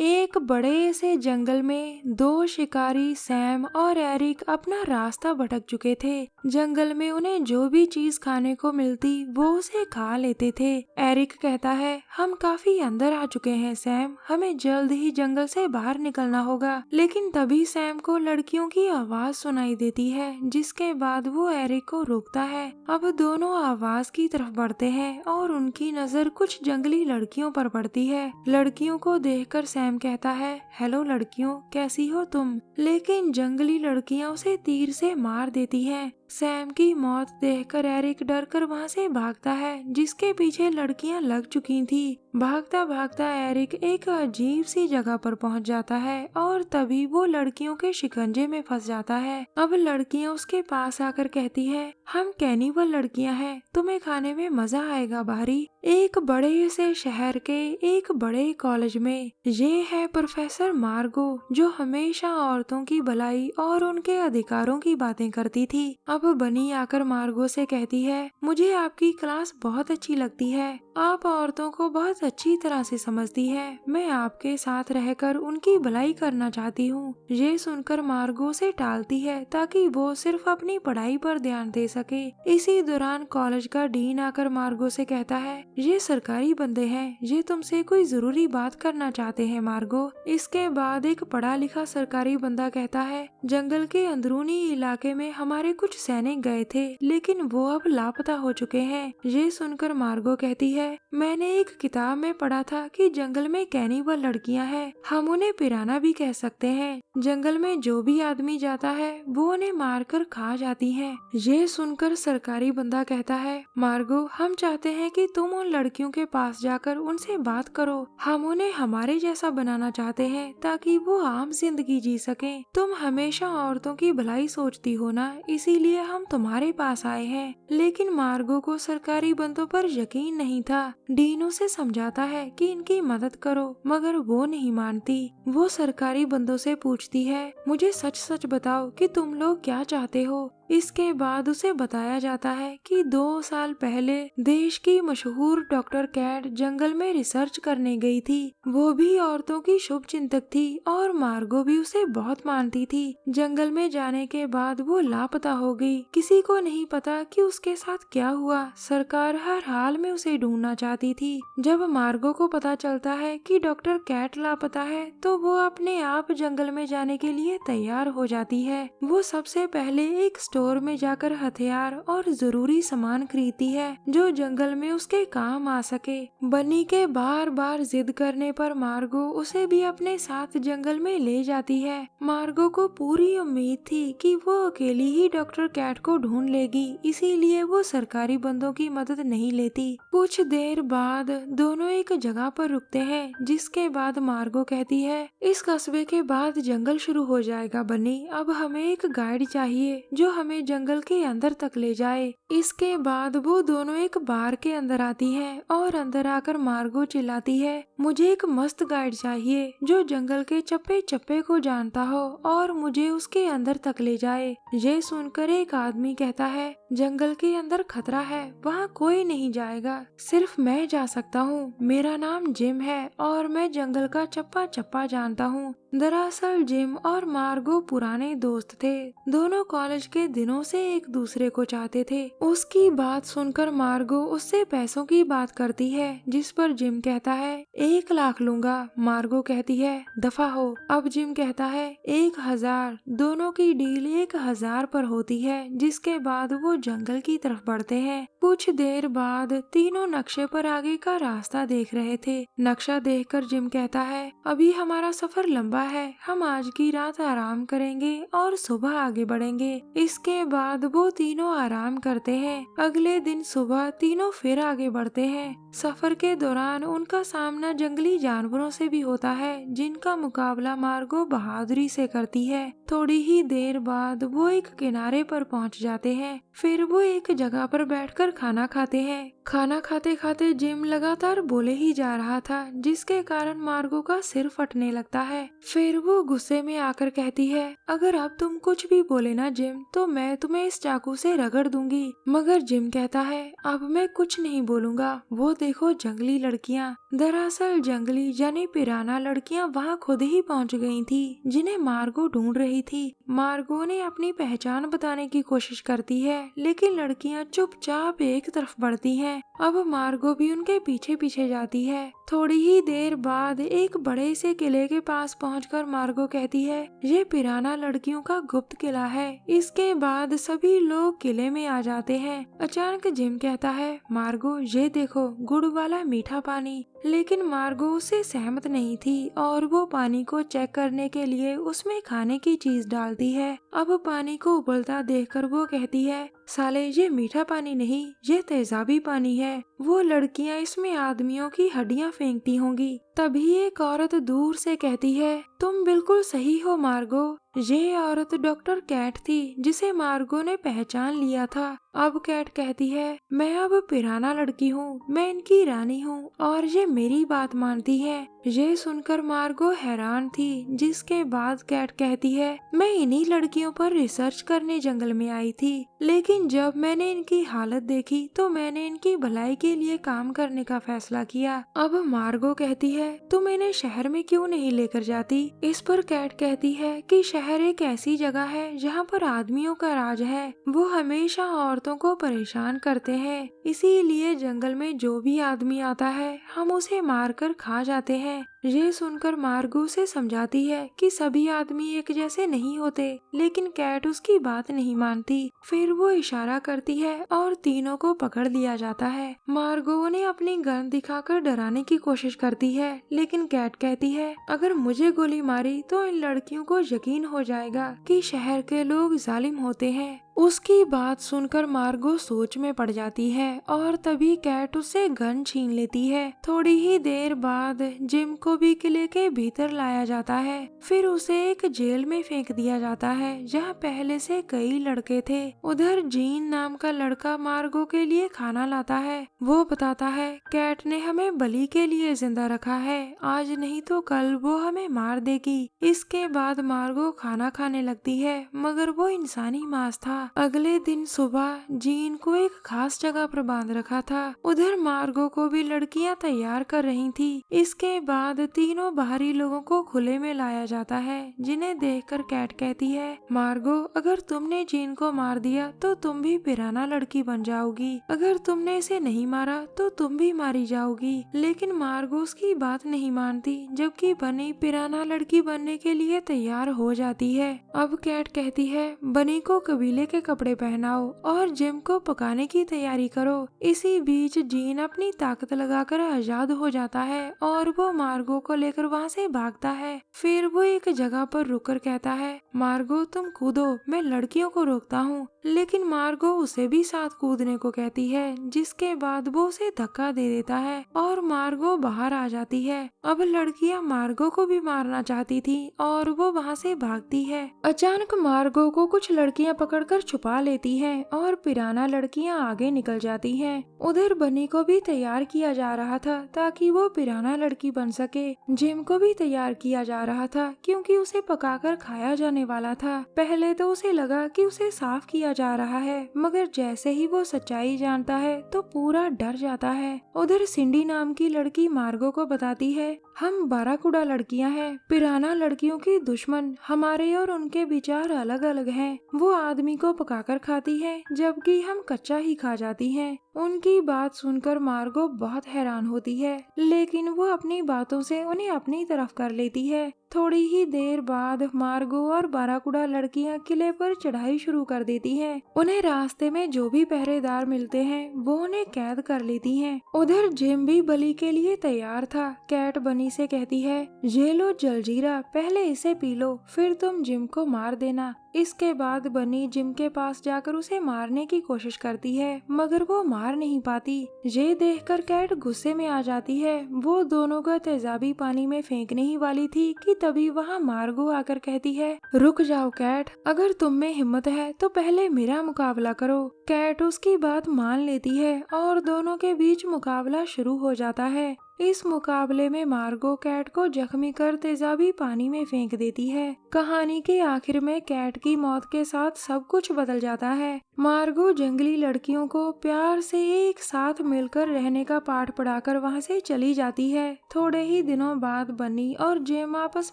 एक बड़े से जंगल में दो शिकारी सैम और एरिक अपना रास्ता भटक चुके थे। जंगल में उन्हें जो भी चीज खाने को मिलती वो उसे खा लेते थे। एरिक कहता है, हम काफी अंदर आ चुके हैं सैम, हमें जल्द ही जंगल से बाहर निकलना होगा। लेकिन तभी सैम को लड़कियों की आवाज सुनाई देती है, जिसके बाद वो एरिक को रोकता है। अब दोनों आवाज की तरफ बढ़ते हैं और उनकी नजर कुछ जंगली लड़कियों पर पड़ती है। लड़कियों को देखकर सैम कहता है, हेलो लड़कियों, कैसी हो तुम? लेकिन जंगली लड़कियां उसे तीर से मार देती हैं। सैम की मौत देखकर एरिक डर कर वहाँ से भागता है, जिसके पीछे लड़कियां लग चुकी थी। भागता भागता एरिक एक अजीब सी जगह पर पहुँच जाता है और तभी वो लड़कियों के शिकंजे में फंस जाता है। अब लड़कियां उसके पास आकर कहती है, हम कैनिबल लड़कियां हैं, तुम्हें खाने में मजा आएगा बाहरी। एक बड़े से शहर के एक बड़े कॉलेज में ये है प्रोफेसर मार्गो, जो हमेशा औरतों की भलाई और उनके अधिकारों की बातें करती थी। अब बनी आकर मार्गो से कहती है, मुझे आपकी क्लास बहुत अच्छी लगती है, आप औरतों को बहुत अच्छी तरह से समझती है, मैं आपके साथ रहकर उनकी भलाई करना चाहती हूँ। ये सुनकर मार्गो से टालती है ताकि वो सिर्फ अपनी पढ़ाई पर ध्यान दे सके। इसी दौरान कॉलेज का डीन आकर मार्गो से कहता है, ये सरकारी बंदे हैं, ये तुमसे कोई जरूरी बात करना चाहते हैं मार्गो। इसके बाद एक पढ़ा लिखा सरकारी बंदा कहता है, जंगल के अंदरूनी इलाके में हमारे कुछ सैनिक गए थे, लेकिन वो अब लापता हो चुके हैं। ये सुनकर मार्गो कहती है, मैंने एक किताब में पढ़ा था कि जंगल में कैनिबल लड़कियां हैं, हम उन्हें पिराना भी कह सकते हैं। जंगल में जो भी आदमी जाता है वो उन्हें मारकर खा जाती हैं। ये सुनकर सरकारी बंदा कहता है, मार्गो, हम चाहते हैं कि तुम उन लड़कियों के पास जाकर उनसे बात करो, हम उन्हें हमारे जैसा बनाना चाहते हैं ताकि वो आम जिंदगी जी सकें। तुम हमेशा औरतों की भलाई सोचती हो ना, इसीलिए हम तुम्हारे पास आए हैं। लेकिन मार्गो को सरकारी बंदों पर यकीन नहीं था। डीन उसे समझाता है कि इनकी मदद करो, मगर वो नहीं मानती। वो सरकारी बंदों से पूछती है, मुझे सच सच बताओ कि तुम लोग क्या चाहते हो। इसके बाद उसे बताया जाता है कि 2 साल पहले देश की मशहूर डॉक्टर कैट जंगल में रिसर्च करने गई थी। वो भी औरतों की शुभ चिंतक थी और मार्गो भी उसे बहुत मानती थी। जंगल में जाने के बाद वो लापता हो गई, किसी को नहीं पता कि उसके साथ क्या हुआ। सरकार हर हाल में उसे ढूंढना चाहती थी। जब मार्गो को पता चलता है कि डॉक्टर कैट लापता है तो वो अपने आप जंगल में जाने के लिए तैयार हो जाती है। वो सबसे पहले एक स्टोर में जाकर हथियार और जरूरी सामान खरीदती है जो जंगल में उसके काम आ सके। बनी के बार बार जिद करने पर मार्गो उसे भी अपने साथ जंगल में ले जाती है। मार्गो को पूरी उम्मीद थी कि वो अकेली ही डॉक्टर कैट को ढूंढ लेगी, इसीलिए वो सरकारी बंदों की मदद नहीं लेती। कुछ देर बाद दोनों एक जगह पर रुकते हैं, जिसके बाद मार्गो कहती है, इस कस्बे के बाद जंगल शुरू हो जाएगा बनी, अब हमें एक गाइड चाहिए जो हमें जंगल के अंदर तक ले जाए। इसके बाद वो दोनों एक बार के अंदर आती है और अंदर आकर मार्गो चिल्लाती है, मुझे एक मस्त गाइड चाहिए जो जंगल के चप्पे चप्पे को जानता हो और मुझे उसके अंदर तक ले जाए। ये सुनकर एक आदमी कहता है, जंगल के अंदर खतरा है, वहाँ कोई नहीं जाएगा, सिर्फ मैं जा सकता हूँ। मेरा नाम जिम है और मैं जंगल का चप्पा चप्पा जानता हूँ। दरअसल जिम और मार्गो पुराने दोस्त थे, दोनों कॉलेज के दिनों से एक दूसरे को चाहते थे। उसकी बात सुनकर मार्गो उससे पैसों की बात करती है, जिस पर जिम कहता है 1 लाख लूंगा। मार्गो कहती है, दफा हो। अब जिम कहता है 1000। दोनों की डील 1000 पर होती है, जिसके बाद वो जंगल की तरफ बढ़ते हैं। कुछ देर बाद तीनों नक्शे पर आगे का रास्ता देख रहे थे। नक्शा देखकर जिम कहता है, अभी हमारा सफर लंबा है, हम आज की रात आराम करेंगे और सुबह आगे बढ़ेंगे। इसके बाद वो तीनों आराम करते हैं। अगले दिन सुबह तीनों फिर आगे बढ़ते हैं। सफर के दौरान उनका सामना जंगली जानवरों से भी होता है, जिनका मुकाबला मार्गो बहादुरी से करती है। थोड़ी ही देर बाद वो एक किनारे पर पहुंच जाते हैं। फिर वो एक जगह पर बैठकर खाना खाते हैं। खाना खाते खाते जिम लगातार बोले ही जा रहा था, जिसके कारण मार्गो का सिर फटने लगता है। फिर वो गुस्से में आकर कहती है, अगर अब तुम कुछ भी बोले ना जिम, तो मैं तुम्हें इस चाकू से रगड़ दूंगी। मगर जिम कहता है, अब मैं कुछ नहीं बोलूंगा, वो देखो जंगली लड़कियाँ। दरअसल जंगली यानी पिराना लड़कियां वहां खुद ही पहुंच गई थी, जिन्हें मार्गो ढूंढ रही थी। मार्गो ने अपनी पहचान बताने की कोशिश करती है, लेकिन लड़कियां चुपचाप एक तरफ बढ़ती हैं। अब मार्गो भी उनके पीछे पीछे जाती है। थोड़ी ही देर बाद एक बड़े से किले के पास पहुंचकर मार्गो कहती है, ये पिराना लड़कियों का गुप्त किला है। इसके बाद सभी लोग किले में आ जाते हैं। अचानक जिम कहता है, मार्गो ये देखो गुड़ वाला मीठा पानी। लेकिन मार्गो उससे सहमत नहीं थी और वो पानी को चेक करने के लिए उसमें खाने की चीज डालती है। अब पानी को उबलता देखकर वो कहती है, साले ये मीठा पानी नहीं, ये तेजाबी पानी है। वो लड़कियां इसमें आदमियों की हड्डियां फेंकती होंगी। तभी एक औरत दूर से कहती है, तुम बिल्कुल सही हो मार्गो। ये औरत डॉक्टर कैट थी, जिसे मार्गो ने पहचान लिया था। अब कैट कहती है, मैं अब पिराना लड़की हूँ, मैं इनकी रानी हूँ और ये मेरी बात मानती है। ये सुनकर मार्गो हैरान थी, जिसके बाद कैट कहती है, मैं इन्हीं लड़कियों पर रिसर्च करने जंगल में आई थी, लेकिन जब मैंने इनकी हालत देखी तो मैंने इनकी भलाई के लिए काम करने का फैसला किया। अब मार्गो कहती है, तुम इन्हें शहर में क्यों नहीं लेकर जाती? इस पर कैट कहती है कि शहर एक ऐसी जगह है जहाँ पर आदमियों का राज है। वो हमेशा औरतों को परेशान करते हैं, इसीलिए जंगल में जो भी आदमी आता है हम उसे मारकर खा जाते हैं। ये सुनकर मार्गो से समझाती है कि सभी आदमी एक जैसे नहीं होते, लेकिन कैट उसकी बात नहीं मानती। फिर वो इशारा करती है और तीनों को पकड़ लिया जाता है। मार्गो उन्हें अपनी गन दिखाकर डराने की कोशिश करती है, लेकिन कैट कहती है, अगर मुझे गोली मारी तो इन लड़कियों को यकीन हो जाएगा कि शहर के लोग जालिम होते हैं। उसकी बात सुनकर मार्गो सोच में पड़ जाती है और तभी कैट उससे गन छीन लेती है। थोड़ी ही देर बाद जिम को भी किले के भीतर लाया जाता है। फिर उसे एक जेल में फेंक दिया जाता है, जहाँ पहले से कई लड़के थे। उधर जीन नाम का लड़का मार्गो के लिए खाना लाता है। वो बताता है, कैट ने हमें बलि के लिए जिंदा रखा है, आज नहीं तो कल वो हमें मार देगी। इसके बाद मार्गो खाना खाने लगती है, मगर वो इंसानी मांस था। अगले दिन सुबह जीन को एक खास जगह पर बांध रखा था। उधर मार्गो को भी लड़कियां तैयार कर रही थी। इसके बाद तीनों बाहरी लोगों को खुले में लाया जाता है, जिन्हें देखकर कैट कहती है, मार्गो अगर तुमने जीन को मार दिया तो तुम भी पिराना लड़की बन जाओगी, अगर तुमने इसे नहीं मारा तो तुम भी मारी जाओगी। लेकिन मार्गो उसकी बात नहीं मानती, जबकि बनी पिराना लड़की बनने के लिए तैयार हो जाती है। अब कैट कहती है, बनी को कबीले के कपड़े पहनाओ और जिम को पकाने की तैयारी करो। इसी बीच जीन अपनी ताकत लगाकर आजाद हो जाता है और वो मार्गो को लेकर वहाँ से भागता है। फिर वो एक जगह पर रुककर कहता है, मार्गो तुम कूदो, मैं लड़कियों को रोकता हूँ। लेकिन मार्गो उसे भी साथ कूदने को कहती है, जिसके बाद वो उसे धक्का दे देता है और मार्गो बाहर आ जाती है। अब लड़कियां मार्गो को भी मारना चाहती थी और वो वहाँ से भागती है। अचानक मार्गो को कुछ लड़कियां पकड़कर छुपा लेती हैं और पिराना लड़कियां आगे निकल जाती हैं। उधर बनी को भी तैयार किया जा रहा था ताकि वो पिराना लड़की बन सके। जिम को भी तैयार किया जा रहा था क्योंकि उसे पकाकर खाया जाने वाला था। पहले तो उसे लगा कि उसे साफ किया जा रहा है, मगर जैसे ही वो सच्चाई जानता है तो पूरा डर जाता है। उधर सिंडी नाम की लड़की मार्गो को बताती है, हम बाराकुडा लड़कियां हैं, पिराना लड़कियों की दुश्मन। हमारे और उनके विचार अलग अलग हैं। वो आदमी को पकाकर खाती है, जबकि हम कच्चा ही खा जाती हैं। उनकी बात सुनकर मार्गो बहुत हैरान होती है, लेकिन वो अपनी बातों से उन्हें अपनी तरफ कर लेती है। थोड़ी ही देर बाद मार्गो और बाराकुडा लड़कियां किले पर चढ़ाई शुरू कर देती हैं। उन्हें रास्ते में जो भी पहरेदार मिलते हैं वो उन्हें कैद कर लेती हैं। उधर जिम भी बलि के लिए तैयार था। कैट बनी से कहती है, ये लो जलजीरा, पहले इसे पी लो, फिर तुम जिम को मार देना। इसके बाद बनी जिम के पास जाकर उसे मारने की कोशिश करती है, मगर वो मार नहीं पाती। ये देखकर कैट गुस्से में आ जाती है। वो दोनों का तेजाबी पानी में फेंकने ही वाली थी कि तभी वहाँ मार्गो आकर कहती है, रुक जाओ कैट, अगर तुम में हिम्मत है तो पहले मेरा मुकाबला करो। कैट उसकी बात मान लेती है और दोनों के बीच मुकाबला शुरू हो जाता है। इस मुकाबले में मार्गो कैट को जख्मी कर तेजाबी पानी में फेंक देती है। कहानी के आखिर में कैट की मौत के साथ सब कुछ बदल जाता है। मार्गो जंगली लड़कियों को प्यार से एक साथ मिलकर रहने का पाठ पढ़ाकर वहां से चली जाती है। थोड़े ही दिनों बाद बन्नी और जेम आपस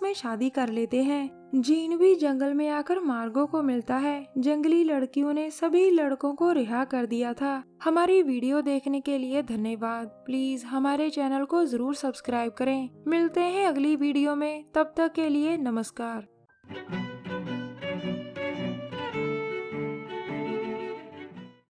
में शादी कर लेते हैं। जीन भी जंगल में आकर मार्गो को मिलता है। जंगली लड़कियों ने सभी लड़कों को रिहा कर दिया था। हमारी वीडियो देखने के लिए धन्यवाद। प्लीज हमारे चैनल को जरूर सब्सक्राइब करें। मिलते हैं अगली वीडियो में, तब तक के लिए नमस्कार।